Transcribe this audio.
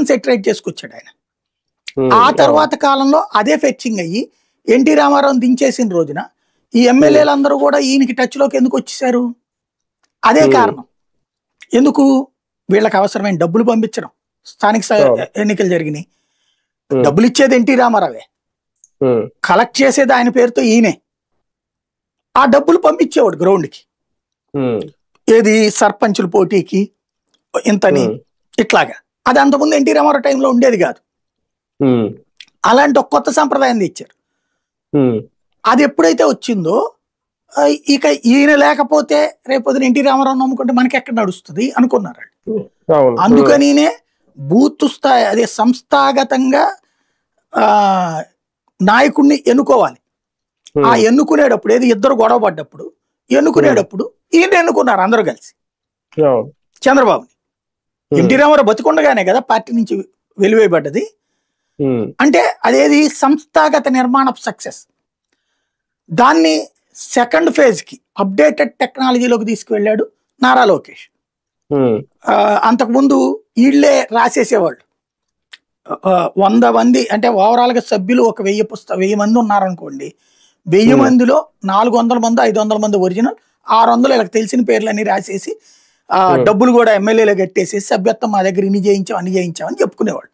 మొత్తం సెటరేట్ చేసుకొచ్చాడు ఆయన. ఆ తర్వాత కాలంలో అదే ఫెచ్చింగ్ అయ్యి ఎన్టీ రామారావు దించేసిన రోజున ఈ ఎమ్మెల్యేలందరూ కూడా ఈయనకి టచ్లోకి ఎందుకు వచ్చేసారు? అదే కారణం. ఎందుకు? వీళ్ళకి అవసరమైన డబ్బులు పంపించడం. స్థానిక ఎన్నికలు జరిగినాయి, డబ్బులు ఇచ్చేది ఎన్టీ రామారావే, కలెక్ట్ చేసేది ఆయన పేరుతో ఈయనే. ఆ డబ్బులు పంపించేవాడు గ్రౌండ్కి, ఏది సర్పంచుల పోటీకి ఇంతని ఇట్లాగా. అది అంతకుముందు ఎన్టీ రామారావు టైంలో ఉండేది కాదు. అలాంటి ఒక కొత్త సంప్రదాయం తెచ్చారు. అది ఎప్పుడైతే వచ్చిందో ఇక ఈయన లేకపోతే రేపొద్దున ఎన్టీ రామారావు నమ్ముకుంటే మనకి ఎక్కడ నడుస్తుంది అనుకున్నారు. అందుకనినే బూత్ స్థాయి, అదే సంస్థాగతంగా నాయకుడిని ఎన్నుకోవాలి. ఆ ఎన్నుకునేటప్పుడు ఏది ఇద్దరు గొడవ పడ్డప్పుడు ఎన్నుకునేటప్పుడు ఈయన ఎన్నుకున్నారు అందరూ కలిసి చంద్రబాబుని. ఎన్టీ రామారావు బతికుండగానే కదా పార్టీ నుంచి వెలివేయబడ్డది. అంటే అదేది సంస్థాగత నిర్మాణ సక్సెస్. దాన్ని సెకండ్ ఫేజ్ కి అప్డేటెడ్ టెక్నాలజీలోకి తీసుకువెళ్ళాడు నారా లోకేష్. అంతకుముందు వీళ్ళే రాసేసేవాళ్ళు. 100 మంది అంటే ఓవరాల్ గా సభ్యులు ఒక 1000 మంది ఉన్నారనుకోండి, 1000 మందిలో 400 మంది 500 మంది ఒరిజినల్, 600 వీళ్ళకి తెలిసిన పేర్లన్నీ రాసేసి డబ్బులు కూడా ఎమ్మెల్యేలు కట్టేసేసి సభ్యత్వం మా దగ్గర ఇన్ని చేయించాం అన్ని చేయించామని చెప్పుకునేవాళ్ళు.